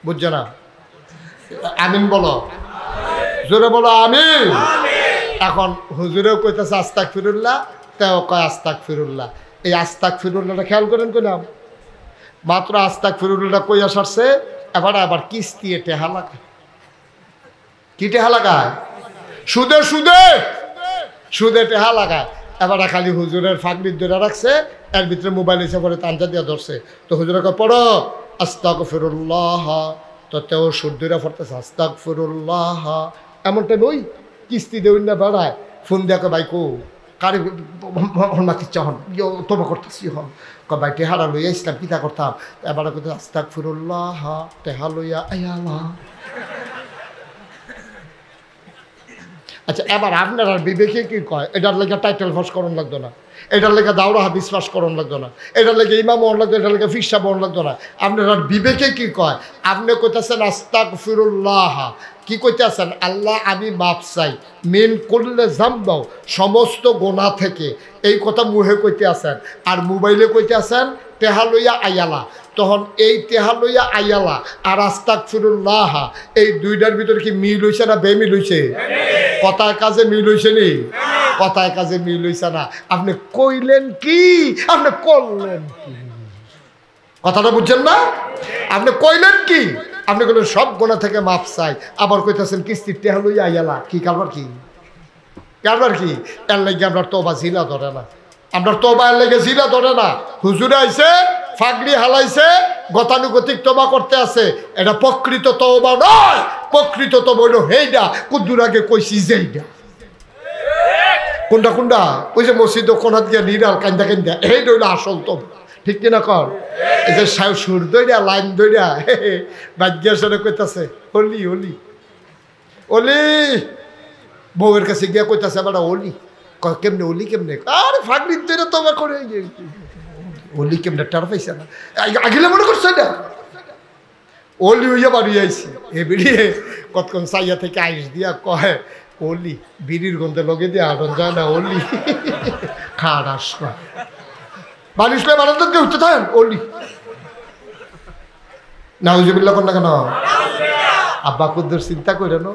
বুঝছো না? আমিন বলো, জোরে বলো আমিন। এখন হুজুরেও কইতেছে আস্তাগফিরুল্লাহ, তেও কয় আস্তাগফিরুল্লাহ। এই আস্তাগফিরুল্লাহটা খেয়াল করেন কইলাম, মাত্র আস্তাগফিরুল্লাহটা কইয়া সারছে, আবার কিস্তি টেহা লাগায়। কি টেহা লাগায়? সুদে সুদে সুদে টেহা লাগায়। এবার খালি হুজুরের ফাঁকড়ির ধরে রাখছে, এর ভিতরে মোবাইল এসে পরে তাঞ্জা দিয়া ধরছে। তো হুজুরকে পড়ো আস্তাগফিরুল্লাহ, তো তেও সুদ ধরে পড়তেছে আস্তাগফিরুল্লাহ। এমনটা নই কিস্তি দেউন না বেড়ায়, ফোন দেখো বাইকো কারে মাতিচ্ছা হন তোমা করতেছি হন ভাই টেহারা লইয়া ইসলাম কিতা করতাম। এবার করতে আস্তাগফিরুল্লাহ, টেহা লইয়া আয়ালা। আচ্ছা, এবার আপনার আর বিবেকে কি কয়? এটার লেগে টাইটেল ফাঁস করণ লাগতো না, এটার লেগে দাওরা হাদিস ফাঁস করণ লাগতো না, এটার লেগে ইমাম হন লাগতো, এটার লেগে ফিরসা বন লাগতো না। আপনার আর বিবেকে কি কয়? আপনি কইতেছেন আস্তাগফিরুল্লাহ, কি কইতেছেন? আল্লাহ আমি মাপ চাই মিন কুল্লি যামব, সমস্ত গোনা থেকে। এই কথা মুহে কইতে আছেন, আর মোবাইলে কইতে আছেন টেহা লইয়া আয়ালা। তখন এই টেহা লইয়া আয়ালা আর আস্তাগফিরুল্লাহ, এই দুইটার ভিতরে কি মিল হইছে না বেমিল হইছে? কথায় কাজে মিল হইছে নি? কথায় কাজে মিল হইছে না। আপনি কইলেন কি, আপনি করলেন কি? কথাটা বুঝছেন না? আপনি কইলেন কি? আপনি কইলেন সব গোনা থেকে মাপ চাই, আবার কইতেছেন কিস্তির টেহা লইয়া আয়ালা। কি কারবার কি? কারবার কি? এর লেগে আপনার তওবা জিলা ধরে না, আপনার তওবা এর লেগে জিলা ধরে না। হুজুরে আইছে ফাগড়ি হালাইছে, গতানুগতিক তওবা করতে আছে, এটা প্রকৃত তওবা নয়। প্রকৃত তওবা হইল হেইডা কুদ্দুর আগে কইছি যেইডা। কোনটা কোনটা? ওই যে মসজিদ কোনাত গিয়া নিরাল কান্দা কান্দা, এইটা হইল আসল তওবা। ঠিক কিনা কর? এই যে সুর দইরা লাইন দইরা বাজ্ঞার সাথে কইতাছে হলি হলি অলি, বউয়ের কাছে গিয়া কইতাছে আবার অলি। কেমনে অলি কেমনে? আরে ফাগড়ির দইরা তওবা করে অলি কেমনে টার পাইছে না, আগিলে মনে করছে না অলি হইয়া বাড়ি আইছি। এ বেরিয়ে কতক্ষণ সাইয়া থেকে আইস দিয়া কয় অলি, বিড়ির গন্ধে লগে দিয়ে আটন যায় না অলি। খাড়াস কয় বালিশ করে বারান্দাকে উঠতে থাকেন অলি। নাউজুবিল্লাহ কোন না কেন? আব্বা কুদ্দুর চিন্তা করে নো,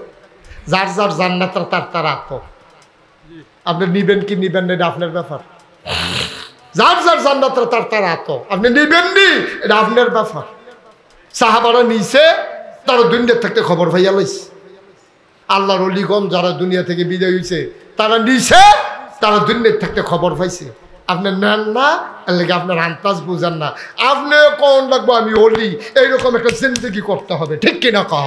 যার যার জান্নাত তার তার আত্ম। আপনি নিবেন কি নিবেন না এটা আপনার ব্যাপার। যার যার জান্নাত তার তার আত্ম, আপনি নিবেন নি এটা আপনার ব্যাপার। সাহাবারা নিছে, তারা দুনিয়ার থাকতে খবর পাইয়া লইছে। আল্লাহর অলিগণ যারা দুনিয়া থেকে বিদায় হয়েছে তারা নিছে, তারা দুনিয়ার থাকতে খবর পাইছে। আপনি নেন না, এর লেগে আপনার আন্তাজ বুঝেন না। আপনি কোন লাগবো আমি অলি, এইরকম একটা জিন্দগি করতে হবে। ঠিক কিনা কহ?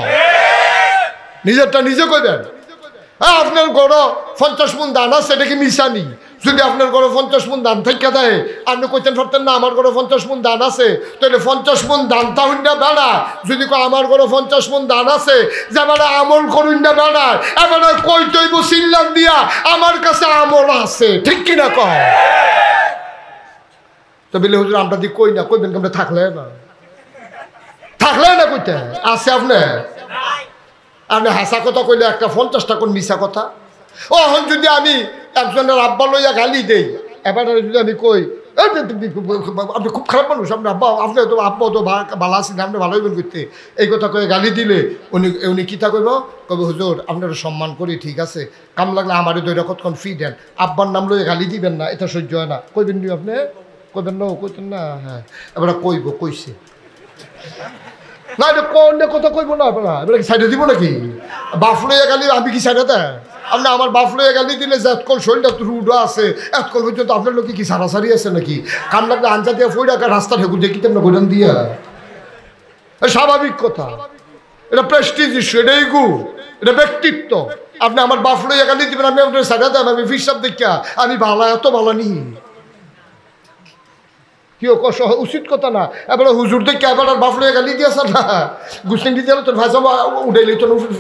নিজেরটা নিজে কইবেন। হ্যাঁ, আপনার গড় 50 মণ দান আছে, এটা কি মিশানি? যদি আপনার ঘরে 50 মণ দান থেকে দেয়, আপনি কইতেন পারতেন না আমার ঘরে 50 মণ দান আছে, তাহলে 50 মণ দান তাহলে না বেড়া। যদি আমার ঘরে 50 মণ দান আছে, যে বেড়া আমল করুন না বেড়া, এবার কই তৈব সিল্লান দিয়া আমার কাছে আমল আছে। ঠিক কিনা কহ? তো বলে হুজুর আমরা দি কই না, কইবেন কেমন? থাকলে না, থাকলে না কইতে আছে আপনি। আপনি হাসা কথা কইলে একটা 50টা কোন মিশা কথা। ও এখন যদি আমি একজনের আব্বা লইয়া গালি দেই, এবার যদি আমি কই আপনি খুব খারাপ মানুষ, আপনি আব্বা, আপনি তো আব্বা তো ভালো আছেন, আপনি ভালোই বেন করতে, এই কথা কয়ে গালি দিলে উনি কিতা কইব? কবে হুজুর আপনারা সম্মান করি, ঠিক আছে, কাম লাগলে আমারও দৈরা কতক্ষণ ফি দেন, আব্বার নাম লইয়া গালি দিবেন না, এটা সহ্য হয় না। কইবেন নি আপনি? কইবেন না? কইতেন না? হ্যাঁ, এবার কইব, কইছে না, এটা কোন কথা কইব না। আপনারা এবার কি সাইডে দিব নাকি? বাপ লইয়া গালি আমি কি সাইডে দেয়? আপনি আমার বাপ লইয়া গালি দিলে যে এতকল শরীরটা রুডা আছে, এতকল পর্যন্ত আপনার লোকে কি সারাসারি আছে নাকি? কান লাগলে আঞ্জা দিয়ে ফইরা রাস্তা ঠেকুর দেখি তেমন গোদান দিয়া, স্বাভাবিক কথা। এটা প্রেস্টিজ ইস্যু, এটা ইগু, এটা ব্যক্তিত্ব। আপনি আমার বাপ লইয়া গালি দিবেন, আমি আপনার সাইডে দেন, আমি ফিরসাব দেখা আমি ভালো, এত ভালো নি কেউ উচিত কথা না। এবার হুজুর দেখে এবার আর বাপ লইয়া গালি দিয়েছে না, গুসলিং দিতে তোর ভাই উঠাইলি তো উচিত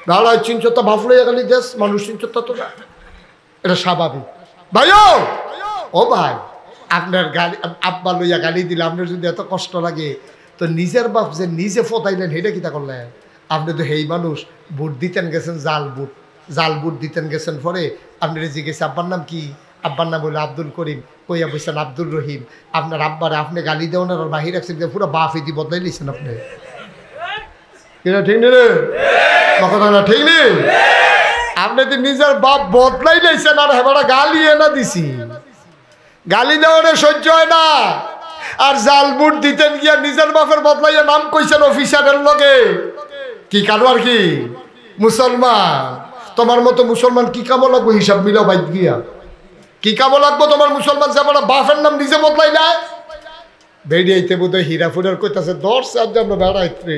দাঁড়া চিনচতা বাপ লইয়া গালি দিস, মানুষ চিনচতা তো না, এটা স্বাভাবিক। ভাইও ও ভাই, আপনার গালি আব্বা লইয়া গালি দিলে আপনার যদি এত কষ্ট লাগে, তো নিজের বাপ যে নিজে ফতাইলেন সেটা কিতা করলেন? আপনি তো হেই মানুষ, বুট দিতেন গেছেন, জাল বুট দিতেন গেছেন, পরে আপনি জিজ্ঞেস আব্বার নাম কি? আব্বার নাম বললো আব্দুল করিম, কইয়া বলছেন আব্দুল রহিম। আপনার আব্বারে আপনি গালি দেওয়ান আর বাহির রাখছেন, পুরো বাফিদি বদলাই নিয়েছেন আপনি। কিনা ঠিক নেই রে, কথা না ঠিক নেই? আপনি তো নিজের বাপ বদলাই নিয়েছেন আর হেবাটা গালি এনা দিছি। গালি দেওয়ারে সহ্য হয় না, আর জাল বুট দিতেন গিয়া নিজের বাপের বদলাইয়া নাম কইছেন অফিসারের লগে। কি কারো আর কি মুসলমান, তোমার মতো মুসলমান কি কামো লাগবো? হিসাব মিলাও বাইক গিয়া কি কামো লাগবো তোমার মুসলমান? যাবার বাপের নাম নিজে বদলাই না। বেরিয়েতে বোধ হয় হীরাপুরের কইতাছে 10 আমরা বেড়াইতে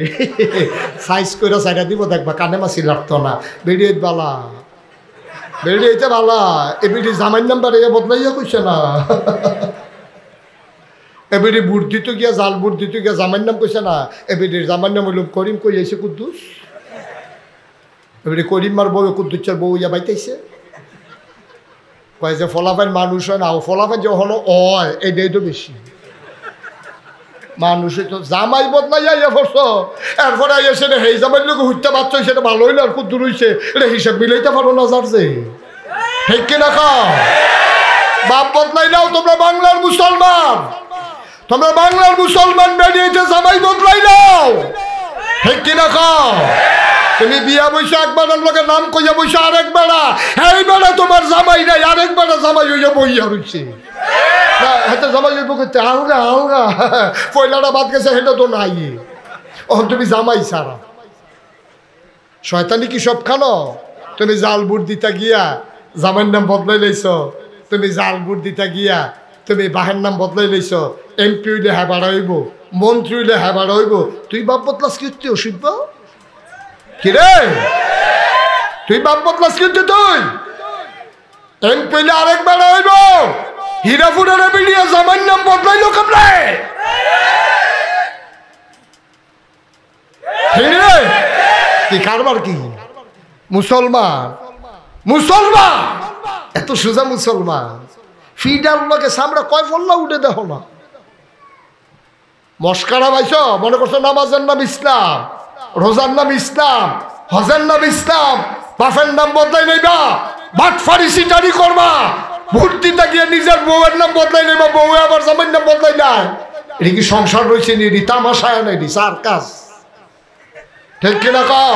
সাইজ করে সাইডা দিব, দেখবা কানে মাছি লাগতো না। বেরিয়ে বালা, বেরিয়েতে বালা, এবিডি জামাইন নাম্বার এ বদলাইয়া কইছে না। এবিডি বুট দিত গিয়া, জাল বুট দিত গিয়া জামাইন নাম কইছে না। এবিডির জামাইন নাম হইল করিম, কই আইছে কুদ্দুস। এবারে করিম মার বউ কুদ্দুসের বউ ইয়া বাইতেছে, কয় যে ফলাফাইন মানুষ হয় না, ফলাফাইন যখন হয় এটাই তো বেশি মানুষ। তো জামাই বদলাইয়া ইয়া ফরছ, এরপরে এসে হেই জামাইর লোক হুইতে বাচ্চা সেটা ভালো হইলো আর কুদ্দুর হইছে, এটা হিসাব মিলাইতে পারো না যাচ্ছে। ঠিক কিনা খাও? বাপ বদলাই নাও, তোমরা বাংলার মুসলমান, তোমরা বাংলার মুসলমান বেরিয়েছে, জামাই বদলাই নাও। ঠিক কিনা খাও? তুমি বিয়া বইছো এক বেড়ার লোকের নাম কইয়া বইছো আরেক বেড়া, এই বেড়া তোমার জামাই নাই, আরেক বেড়া জামাই হইয়া বইয়া রইছে। হাতে জামাই হইব করতে আলগা আলগা, পয়লাটা বাদ গেছে সেটা তো নাই। ওখান তুমি জামাই সারা শয়তানি কি সব খানো? তুমি জাল বুট দিতা গিয়া জামাইয়ের নাম বদলাই লইছ, তুমি জাল বুট দিতা গিয়া তুমি বাহের নাম বদলাই লইছ। এমপি হইলে হ্যাঁ বাড়া হইব, মন্ত্রী হইলে হ্যাঁ বাড়া হইব, তুই বাপ বদলাস কি অসুবিধ কিরে? তুই বাপ বদলাস কিন্তু তুই এমপি হইলে আরেক বাড়া হইব। হীরাপুরের বিলিয়া জামাইয়ের নাম বদলাইলো কেমনে? কি কারবার কি? মুসলমান, মুসলমান এত সোজা মুসলমান। ফিডার লোকে সামনে কয় ফল্লা উঠে দেখো না। মস্কারা পাইছ, মনে করছো নামাজের নাম ইসলাম, রোজার নাম ইসলাম, হজের নাম ইসলাম, বাপের নাম বদলাই নেবা, বাট ফারিসি টারি করবা, ভর্তিতে গিয়ে নিজের বউয়ের নাম বদলাই নেবা, বউ আবার জামাইয়ের নাম বদলাই নাই। এটা কি সংসার রয়েছে নি? তামাশায় নাই, সার্কাস। ঠিক কিনা কও?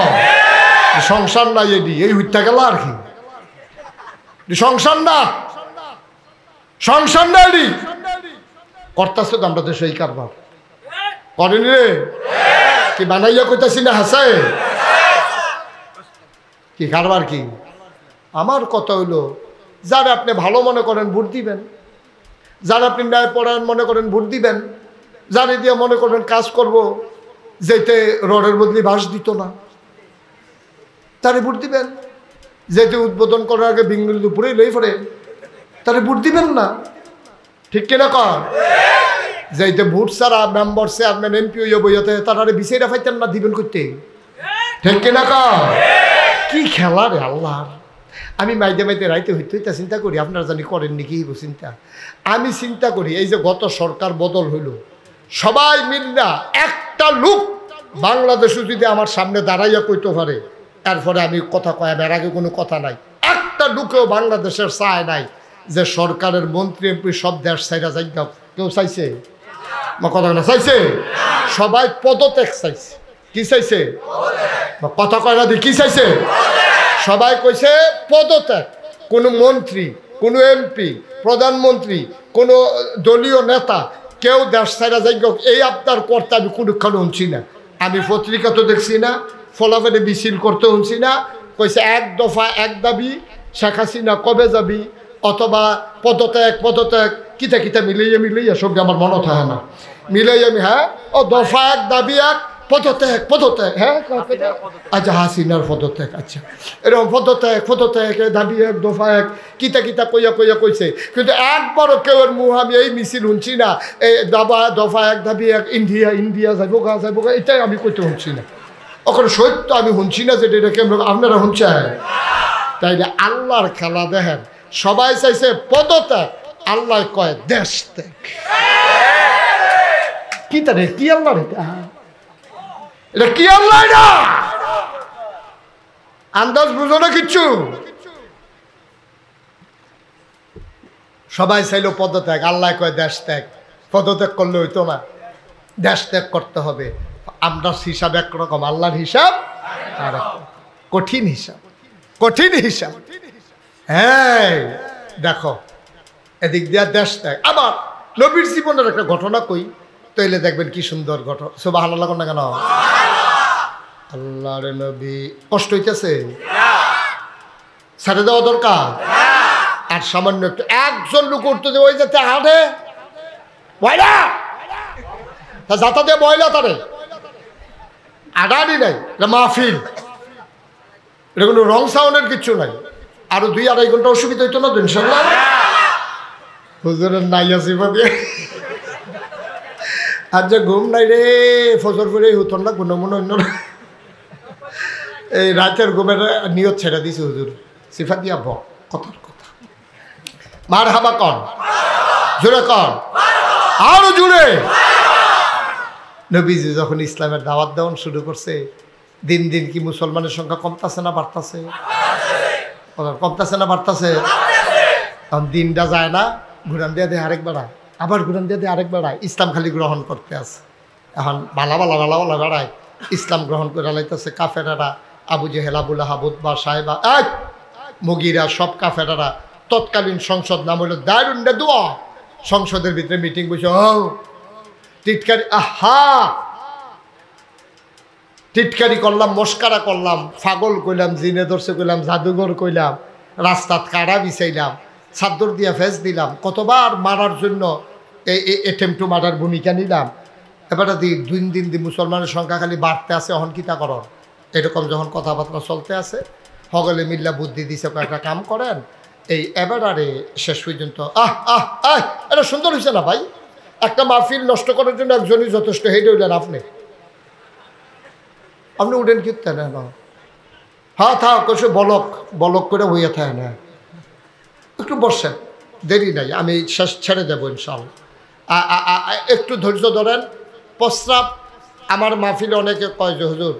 সংসার নাই, এডি এই হইতে গেল আর কি সংসার না, সংসার না। এডি করতেছে তো আমরা দেশে এই কারবার করেনি রে, কি বানাইয়া কইতাছি না? হাসে কি কারবার কি? আমার কথা হইলো, যারা আপনি ভালো মনে করেন ভোট দিবেন, যারা আপনি ন্যায় পরায়ণ মনে করেন ভোট দিবেন, যারা দিয়ে মনে করেন কাজ করব যেতে রডের বদলি বাঁশ দিত না তারে ভোট দিবেন, যেতে উদ্বোধন করার আগে বিঙ্গুল দুপুরে লই পড়ে তারে ভোট দিবেন না। ঠিক কিনা কর? যাইতে ভোট ছাড়া মেম্বার চেয়ারম্যান এমপি হইয়া বইয়াতে তারা বিচাইরা ফাইতেন না, দিবেন করতে। ঠিক কিনা কর? কি খেলা রে আল্লাহর। আমি মাইদে মাইদে রাইতে হইতে হইতে চিন্তা করি, আপনারা জানি করেন নাকি চিন্তা। আমি চিন্তা করি এই যে গত সরকার বদল হইল, সবাই মিল্লা একটা লোক বাংলাদেশে যদি আমার সামনে দাঁড়াইয়া কইতে পারে, এরপরে আমি কথা কয়া এর আগে কোনো কথা নাই। একটা লোকেও বাংলাদেশের চায় নাই যে সরকারের মন্ত্রী এমপি সব দেশ ছাইরা যাই। কেউ চাইছে? কথা না চাইছে? সবাই পদত্যাগ চাইছে। কি চাইছে? কথা কয় না দি কি চাইছে? সবাই কইছে পদত্যাগ। কোনো মন্ত্রী, কোনো এমপি, প্রধানমন্ত্রী, কোনো দলীয় নেতা কেউ দেশ ছাইরা যাই এই আপনার কর্তা আমি কোনোক্ষণ শুনছি না। আমি পত্রিকা তো দেখছি না, ফলাফলে মিছিল করতে শুনছি না। কইছে এক দফা এক দাবি, শেখ হাসিনা কবে যাবি, অথবা পদত্যাগ পদত্যাগ কিতা কিতা মিলাইয়া সঙ্গে আমার মনে থাকে না। মিলাইয়া হ্যাঁ ও দফা এক দাবি এক পদত্যাগ পদত্যাগ, হ্যাঁ আচ্ছা হাসিনার পদত্যাগ, আচ্ছা এরকম পদত্যাগ দাবি এক দফা এক কিতা কিতা কইয়া কইয়া কইছে, কিন্তু একবারও কেউ এর মুখ আমি এই মিছিল শুনছি না। এই দফা এক দাবি এক ইন্ডিয়া যাইব গা এটাই আমি কইতে শুনছি না। ওখানে সত্য আমি শুনছি না, যেটা এটা কেমন আপনারা শুনছেন। তাইলে আল্লাহর খেলা দেখেন, সবাই চাইছে পদত্যাগ, আল্লাহ কয় দেশ ত্যাগ। কি তারে কি আল্লাহ এটা কি আল্লাহ? না আন্দাজ বুঝো না কিচ্ছু। সবাই চাইল পদত্যাগ, আল্লাহ কয় দেশ ত্যাগ। পদত্যাগ করলে হইতো না, দেশ ত্যাগ করতে হবে। আমরা হিসাব একরকম, আল্লাহর হিসাব আর কঠিন হিসাব, কঠিন হিসাব। হ্যাঁ দেখো এদিক দিয়া দেশ ত্যাগ। আবার নবীর জীবনের একটা ঘটনা কই, তৈলে দেখবেন কি সুন্দর ঘটনা। সুবহানাল্লাহ না কেন? আল্লাহর নবী কষ্ট হইতেছে, ছেড়ে দেওয়া দরকার। আর সামান্য একটু একজন লোক উঠতে দেবে, ওই যাতে হাঁটে ময়লা, তা যাতা দিয়ে ময়লা তারে আডানি নাই। এটা মাহফিল, এটা কোনো রং সাউন্ডের কিচ্ছু নাই। আরো 2-2.5 ঘন্টা অসুবিধা হইতো না তো ইনশাল্লাহ। হুজুরের নাই আছে দিয়ে আর যে ঘুম নাই রে, ফজর করে হতো না কোনো মনে অন্য। এই রাতের ঘুমের নিয়ত ছেড়ে দিছে হুজুর, সিফা দিয়া ব কথার কথা। মার হাবা কন, জোরে কন, আরো জোরে। নবীজি যখন ইসলামের দাওয়াত দেওয়ান শুরু করছে, দিন দিন কি মুসলমানের সংখ্যা কমতাছে না বাড়তাছে? কমতাছে না বাড়তাছে? তখন দিনটা যায় না, ঘুরান দিয়ে দেয় আরেক বেড়ায়, আবার ঘুরান দিয়ে দেয় আরেক বেড়ায়। ইসলাম খালি গ্রহণ করতে আছে। এখন বালা বালা বালা বালা বেড়ায়, ইসলাম গ্রহণ করে লাইতেছে কাফেরারা, আবু জেহেল, আবু লাহাব, উতবা, সাহেবা, মুগিরা, সব কাফেরারা। তৎকালীন সংসদ নাম হলো দারুন দোয়া। সংসদের ভিতরে মিটিং বসে টিটকারি, আহা টিটকারি করলাম, মস্কারা করলাম, পাগল কইলাম, জিনে ধরছে কইলাম, জাদুঘর কইলাম, রাস্তাত কাড়া বিছাইলাম, চাদর দিয়া ফেস দিলাম, কতবার মারার জন্য এই এটেম্প টু মারার ভূমিকা নিলাম। এবারে দিন দিন মুসলমানের সংখ্যা খালি বাড়তে আছে। অহন কিতা করন? এরকম যখন কথাবার্তা চলতে আছে, হগলে মিল্লা বুদ্ধি দিছে, কয়েকটা কাম করেন। এই এবারে শেষ পর্যন্ত এটা সুন্দর হয়েছে না ভাই? একটা মাহফিল নষ্ট করার জন্য একজনই যথেষ্ট। হেঁটে উঠলেন আপনি, আপনি উঠেন কিনতে না? হ্যাঁ থাক, কইসে বলক বলক করে হইয়া থাকে না, একটু বসেন, দেরি নাই, আমি শেষ ছেড়ে দেবো ইনশাল্লাহ। একটু ধৈর্য ধরেন। প্রস্রাব আমার মাহফিলে অনেকে কয় যে হুজুর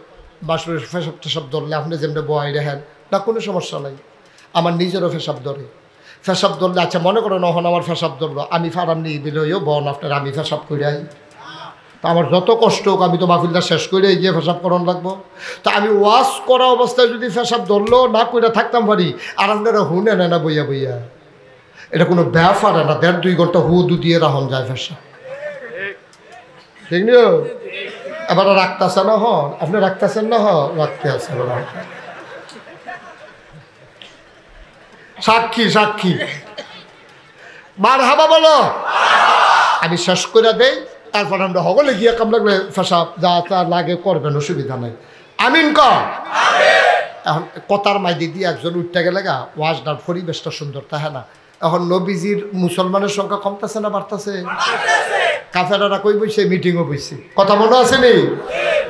বাসুরের ফেসাব টেসাব ধরলে আপনি যেমনি বয়াই রেখেন না, কোনো সমস্যা নাই। আমার নিজেরও ফেসাব ধরে, ফেসাব ধরলে আচ্ছা মনে করেন অহন আমার ফেসাব ধরলো, আমি ফারাম নিয়ে দিলেও বন আপনার আমি ফেসাব করে আই, তা আমার যত কষ্ট হোক আমি তো মাহফিলটা শেষ করে গিয়ে ফেসাব করন লাগবো। তা আমি ওয়াশ করা অবস্থায় যদি ফেসাব ধরলো না করে থাকতাম পারি, আর আপনারা হুনে নেয় না বইয়া বইয়া, এটা কোনো ব্যাপার না। 1.5-2 ঘন্টা হু দিয়ে রাহন যায় ফেসাব, ঠিক না? এবার রাখতেছে না হন, আপনি রাখতেছেন না? রাখতে আছে সাক্ষী, সাক্ষী মার হাবা বলো। আমি শেষ করে দেই, তারপর আমরা হগলে গিয়ে কাম লাগলে ফেসাব যা তা লাগে করবেন, অসুবিধা নাই। আমিন কর। এখন কথার মাইদি দিয়ে একজন উঠতে গেলে গা ওয়াজটার পরিবেশটা সুন্দর তাহলে না। এখন নবীজির মুসলমানের সংখ্যা কমতেছে না বাড়তেছে? কাফেরারা কই বইছে? মিটিংও বইছে, কথা মনে আছে নি?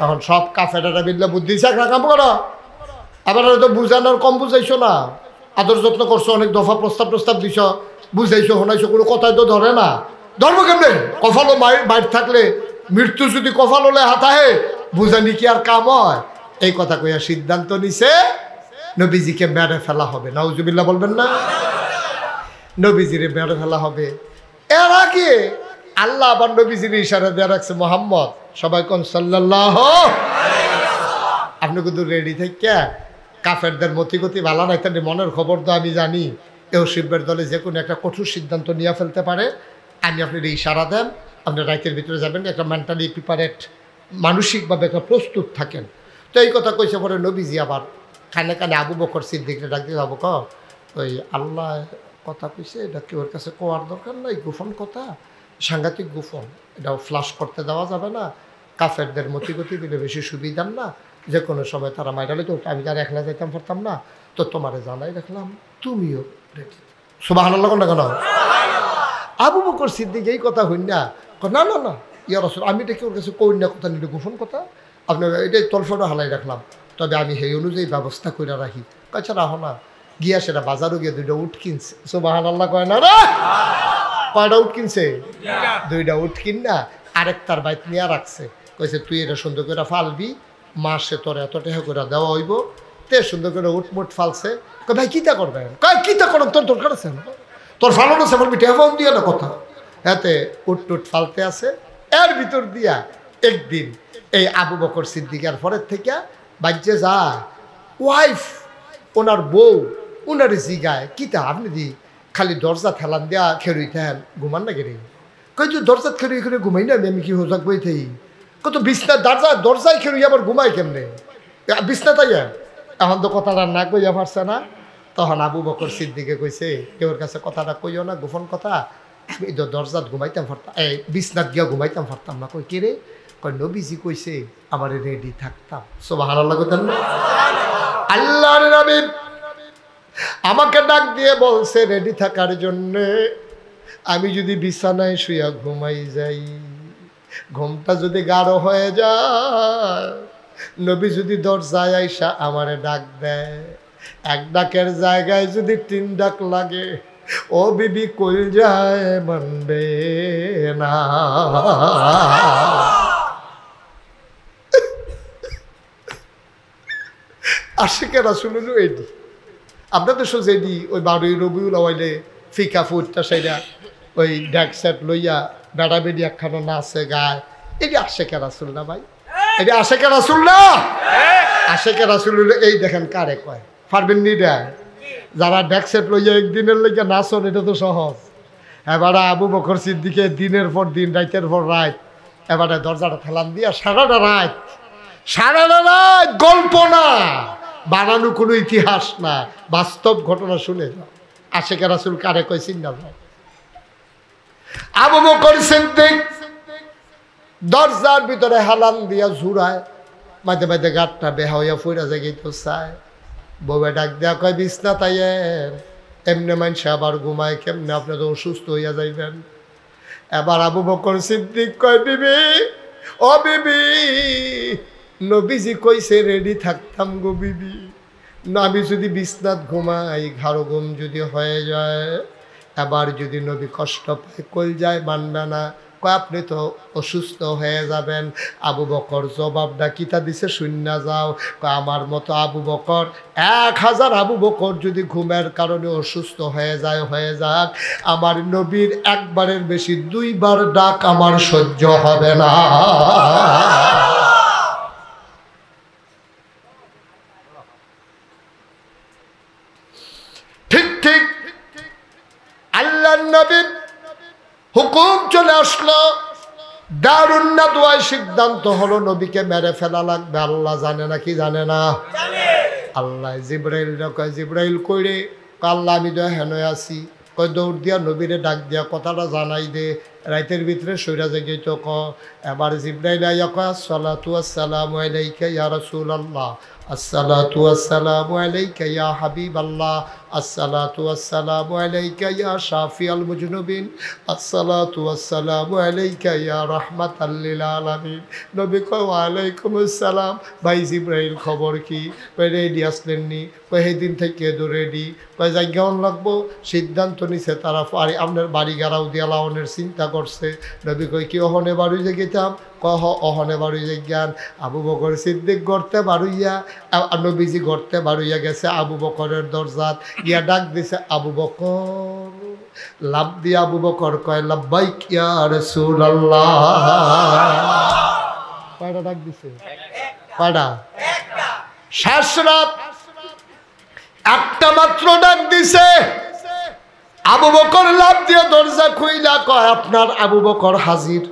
এখন সব কাফেরারা মিললে বুদ্ধি একটা কাম করো। আবার হয়তো বুঝানোর কম বুঝাইছো না, আদর যত্ন করছো, অনেক দফা প্রস্তাব প্রস্তাব দিছ, বুঝাইছো শোনাইছো, কোনো কথাই তো ধরে না। ধর্ম কেমনে? কফালো বাইর থাকলে, মৃত্যু যদি কফাল হলে হাতাহে, বুঝানি কি আর কাম হয়? এই কথা কইয়া সিদ্ধান্ত নিছে নবীজিকে মেরে ফেলা হবে। নাউজুবিল্লাহ বলবেন না? নবীজিরে মেরে ফেলা হবে। এর আগে আল্লাহ আবার নবীজির ইশারা দিয়ে রাখছে, মোহাম্মদ, সবাই কোন সাল্লাল্লাহু। আপনি কিন্তু রেডি থেকে কাফেরদের মতিগতি ভালো নাই, তাহলে মনের খবর তো আমি জানি এও শিল্পের দলে যে কোনো একটা কঠোর সিদ্ধান্ত নিয়ে ফেলতে পারে। আমি আপনার ইশারা দেন, আপনি রাইতের ভিতরে যাবেন, একটা মেন্টালি প্রিপারেট, মানসিকভাবে একটা প্রস্তুত থাকেন। তো এই কথা কইছে পরে নবীজি আবার কানে কানে আবু বকর সিদ্দিককে ডাকতে যাবো, ওই আল্লাহ কথা কইছে, এটা কি ওর কাছে কোয়ার দরকার নাই, গোপন কথা, সাংঘাতিক গোপন, এটাও ফ্লাশ করতে দেওয়া যাবে না, কাফেরদের মতিগতি দিলে বেশি সুবিধার না, যে কোনো সময় তারা মাইরালে তো আমি তার একলা যাইতাম পারতাম না, তো তোমারে জানাই রাখলাম, তুমিও রেডি। সুবহানাল্লাহ না কেন? আবু বকর সিদ্দিক এই কথা হইন না, না না না ইয়া রাসূল, আমি এটা কি ওর কাছে কই না, কথা নিলে গোপন কথা, আপনার এটাই তলফটা হালাই রাখলাম, তবে আমি সেই অনুযায়ী ব্যবস্থা করে রাখি। কাছে রাখো না, গিয়া সেটা বাজারও গিয়ে 2টা উট কিনছে। সুবহানাল্লাহ কয় না রে? কয়টা উট কিনছে? 2টা উট কিন না আরেক তার বাইক নিয়ে রাখছে, কইছে তুই এটা সুন্দর করে ফালবি, মাসে তোর এত টাকা করে দেওয়া হইব। তে সুন্দর করে উটমুট ফালছে। ভাই কিতা করবেন? কয় কিতা করেন, তোর দরকার আছে? তোর ফালানো আছে বলবি টেফাউন দিয়া না কথা হাতে উট ফালতে আছে। এর ভিতর দিয়া একদিন এই আবু বকর সিদ্দিকের পরের থেকে বাজ্যে যা ওয়াইফ ওনার বউ ওনার জিগায় কিতা আপনি দি খালি দরজা ঠেলান দেয়া খেরুইতেন ঘুমান না গেলে কই তুই দরজা খেরুই খেলে ঘুমাই না আমি কি হোক বই থাই কত বিছনা দরজায় খেরুই আবার ঘুমাই কেমনে বিছনা তাই এখন তো কথাটা না কইয়া পারছে না। তখন আবু বকর সিদ্দিকে কইছে কেউর কাছে কথাটা কইও না গোপন কথা, দরজাত ঘুমাইতাম পারতাম এই বিছনাত গিয়া ঘুমাইতাম পারতাম না। কই কে রে? কই নবীজি কইছে আমার রেডি থাকতাম। সুবহানাল্লাহ কইতেন না? আল্লাহর নবী আমাকে ডাক দিয়ে বলছে রেডি থাকার জন্যে। আমি যদি বিছানায় শুয়া ঘুমাই যাই, ঘুমটা যদি গাঢ় হয়ে যায়, নবী যদি দরজায় আইসা আমারে ডাক দেয়, এক ডাকের জায়গায় যদি 3 ডাক লাগে, ও বিবি কই যায় মানবে না। আশিকে রাসূল হলো এডি। আপনাদের সোজ এডি ওই 12 রবিউল আওয়ালে ফিকা ফুটটা সেটা ওই ড্যাক সেট লইয়া বেড়া বেড়ি একখানো নাচে গায়, এটি আশিকে রাসূল না ভাই? এটি আশিকে রাসূল না? আশিকে রাসূল হলো এই দেখেন কারে কয় পারবেন নি? যারা ড্যাক সেট লইয়া একদিনের লেগে নাচন এটা তো সহজ। এবারে আবু বকর সিদ্দিকে দিনের পর দিন রাতের পর রাত এবারে দরজাটা ঠেলান দিয়া সারাটা রাত গল্প না, বানানো কোনো ইতিহাস না, বাস্তব ঘটনা শুনে যাও। আশিকে রাসূল কারে কয় চিন্তা যায়? আবু বকর সিদ্দিক দরজার ভিতরে হালান দিয়া ঝুরায়, মাঝে মাঝে গাঁটটা বেহা হইয়া ফুইরা জায়গায় তো চায়। বউয়ে ডাক দেয়া কয় বিছনা তাইয়ের এমনি মানুষ আবার ঘুমায় কেমনে, আপনি তো অসুস্থ হইয়া যাইবেন। এবার আবু বকর সিদ্দিক কয় বিবি, ও বিবি, নবীজি কইছে রেডি থাকতাম গো বিবি, না আমি যদি বিছনাত ঘুমাই ঘাড়ো ঘুম যদি হয়ে যায়, এবার যদি নবী কষ্ট পায় কই যায় মানবে না, কয় আপনি তো অসুস্থ হয়ে যাবেন। আবু বকর জবাবটা কিতা দিছে শূন্য যাও, আমার মতো আবু বকর 1000 আবু বকর যদি ঘুমের কারণে অসুস্থ হয়ে যায় হয়ে যাক, আমার নবীর একবারের বেশি 2 বার ডাক আমার সহ্য হবে না। ঠিক ঠিক আল্লাহর নবীর হুকুম চলে আসলো, দারুন নাদওয়ায় সিদ্ধান্ত হলো নবীকে মেরে ফেলা লাগবে। আল্লাহ জানে না কি জানে না? আল্লাহ জিব্রাইল কয় জিব্রাইল কইরে, আল্লাহ আমি তো হেন আছি, কয় দৌড় দিয়া নবীরে ডাক দিয়া কথাটা জানাই দে, রাইতের ভিতরে সইরা জেগে তো ক। এবার জিব্রাইল আইয়া কয় আসসালাতু আসসালামু আলাইকা ইয়া রাসূলুল্লাহ, আসসালাতু আসসালামু আলাইকা ইয়া হাবিবাল্লাহ, আসসালাতু আসসালামু আলাইকা ইয়া শাফিআল মুজনুবিন, আসসালাতু আসসালামু আলাইকা ইয়া রাহমাতাল লিল আলামিন। নবী কয় ওয়া আলাইকুমুস সালাম। ভাই জিব্রাইল খবর কি? কয় রেডি আসলেন নি? কয় সেদিন থেকে তো রেডি। কয় জায়গাও লাগবো, সিদ্ধান্ত নিছে তারা আপনার বাড়ি গাড়াও দিয়া লাউনের চিন্তা করছে। নবী কয় কি অহনে বাড়ি যে গেতাম? কহ অহনে বাড়ি যে জ্ঞান। আবু বকর সিদ্দিক গড়তে বাড়ুইয়া, নবীজি গড়তে বাড়ুইয়া গেছে আবু বকরের দরজাত ইয়া ডাক দিছে আবু বকর। লাভ দিয়া আবু বকর কয় লাব্বাইক ইয়া রাসূলুল্লাহ। কয়টা ডাক দিছে? কয়টা? শেষ রাত একটা মাত্র ডাক দিছে। আবু বকর লাভ দিয়া দরজা খুইলা কয় আপনার আবু বকর হাজির।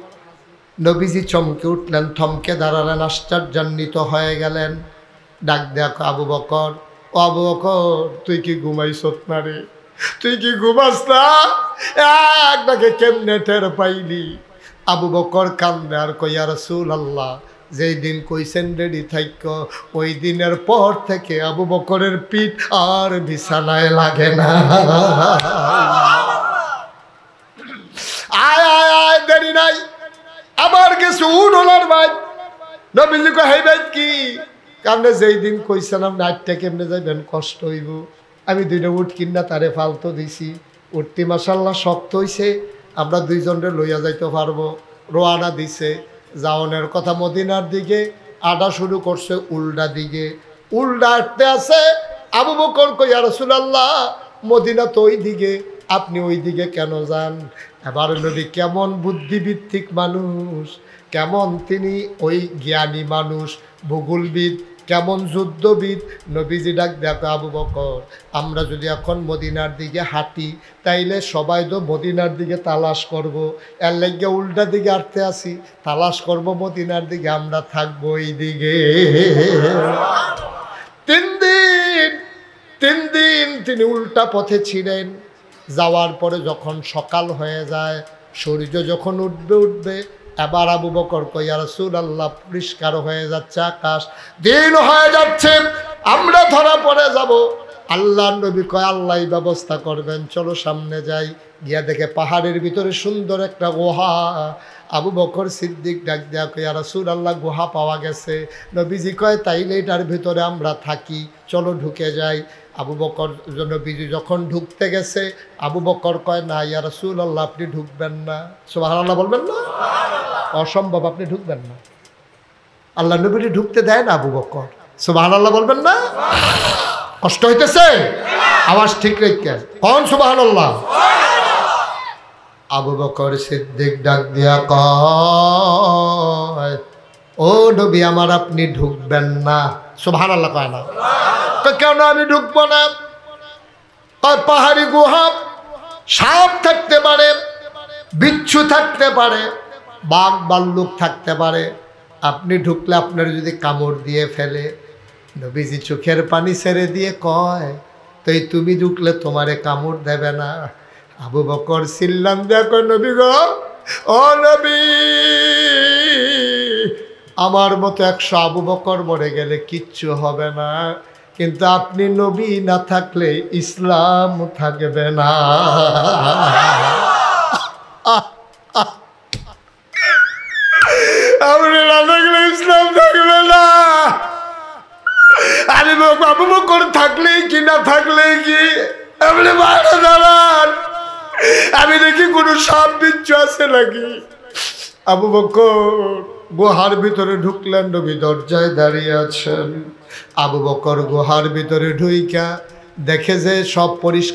নবীজি চমকে উঠলেন, থমকে দাঁড়ালেন, আশ্চর্যান্বিত হয়ে গেলেন। ডাক দেখ আবু বকর, ও আবু বকর তুই কি ঘুমাইছত না রে? তুই কি ঘুমাস না? একটাকে কেমনে টের পাইলি? আবু বকর কান্দে আর কই ইয়া রাসূলুল্লাহ, যেই দিন কইছেন রেডি থাইক ওই দিনের পর থেকে আবু বকরের পিঠ আর বিছানায় লাগে না। আয় আয় আয় দেরি নাই, আবার গেছে উড়োলার ভাই। নবীজি কয় হেই ভাই কি কারণে যেই দিন কইছিলাম নাইটটা কেমনে যাইবেন কষ্ট হইব, আমি 2টা উট কিনা তারে ফালতো দিছি। উঠতি মাশাল্লাহ শক্ত হইছে, আমরা 2 জনরে লইয়া যাইতে পারবো। রোয়ানা দিছে যাওনের কথা মদিনার দিকে, আডা শুরু করছে উল্টা দিকে। উল্টা আটতে আছে। আবু বকর কই ইয়া রাসূলুল্লাহ মদিনা তো ওই দিকে, আপনি ওই দিকে কেন যান? এবার নবী কেমন বুদ্ধিভিত্তিক মানুষ, কেমন তিনি ওই জ্ঞানী মানুষ, ভূগোলবিদ, কেমন যুদ্ধবিদ। নবীজি ডাক দেখো, আবু বকর, আমরা যদি এখন মদিনার দিকে হাঁটি তাইলে সবাই তো মদিনার দিকে তালাশ করব, এর লাগে উল্টা দিকে হাঁটতে আসি, তালাশ করব মদিনার দিকে, আমরা থাকবো এই দিকে। 3 দিন তিনি উল্টা পথে ছিলেন। যাওয়ার পরে যখন সকাল হয়ে যায়, সূর্য যখন উঠবে, এবার আবু বকর কই, ইয়া রাসূলুল্লাহ, পরিষ্কার হয়ে যাচ্ছে আকাশ, দিন হয়ে যাচ্ছে, আমরা ধরা পড়ে যাব। আল্লাহর নবী কয়, আল্লাহই ব্যবস্থা করবেন, চলো সামনে যাই। গিয়া দেখে পাহাড়ের ভিতরে সুন্দর একটা গুহা। আবু বকর সিদ্দিক ডাক দেয়া কয়, ইয়া রাসূলুল্লাহ, গুহা পাওয়া গেছে। নবীজি কয়, তাইলে এটার ভিতরে আমরা থাকি, চলো ঢুকে যাই। আবু বকর নবীজি যখন ঢুকতে গেছে, আবু বকর কয়, না ইয়া রাসূলুল্লাহ, আপনি ঢুকবেন না। সুবহানাল্লাহ বলবেন না? অসম্ভব, আপনি ঢুকবেন না। আল্লাহ নবীকে ঢুকতে দেয় না আবু বকর। সুবহানাল্লাহ বলবেন না? কষ্ট হইতেছে? আওয়াজ ঠিক রেখে কোন সুবহানাল্লাহ। আবু বকর সিদ্দিক ডাক দিয়া কয়, ও নবী আমার, আপনি ঢুকবেন না। সুবহানাল্লাহ কয় না? কেন আমি ঢুকবো না? পাহাড়ি গুহা, সাপ থাকতে পারে, বিচ্ছু থাকতে পারে, বাঘ ভাল্লুক থাকতে পারে, আপনি ঢুকলে আপনার যদি কামড় দিয়ে ফেলে। নবীজি চোখের পানি ছেড়ে দিয়ে কয়, তাই তুমি ঢুকলে তোমারে কামড় দেবে না? আবু বকর চিল্লান দেয়া কয়, নবী গো, ও নবী, আমার মতো 100 আবু বকর মরে গেলে কিচ্ছু হবে না, কিন্তু আপনি নবী না থাকলে ইসলাম থাকবে না। আপনি না থাকলে ইসলাম থাকবে না। আরে আবু বকর থাকলেই কি না থাকলেই কি, আপনি বাইরে দাঁড়ান, আমি দেখি কোনো সাপ বিচ্ছু আছে নাকি। আবু বকর গুহার ভিতরে ঢুকলেন, নবী দরজায় দাঁড়িয়ে আছেন। আবু বকর গুহার ভিতরে ঢুইকা দেখে যে সব পরিষ্কার।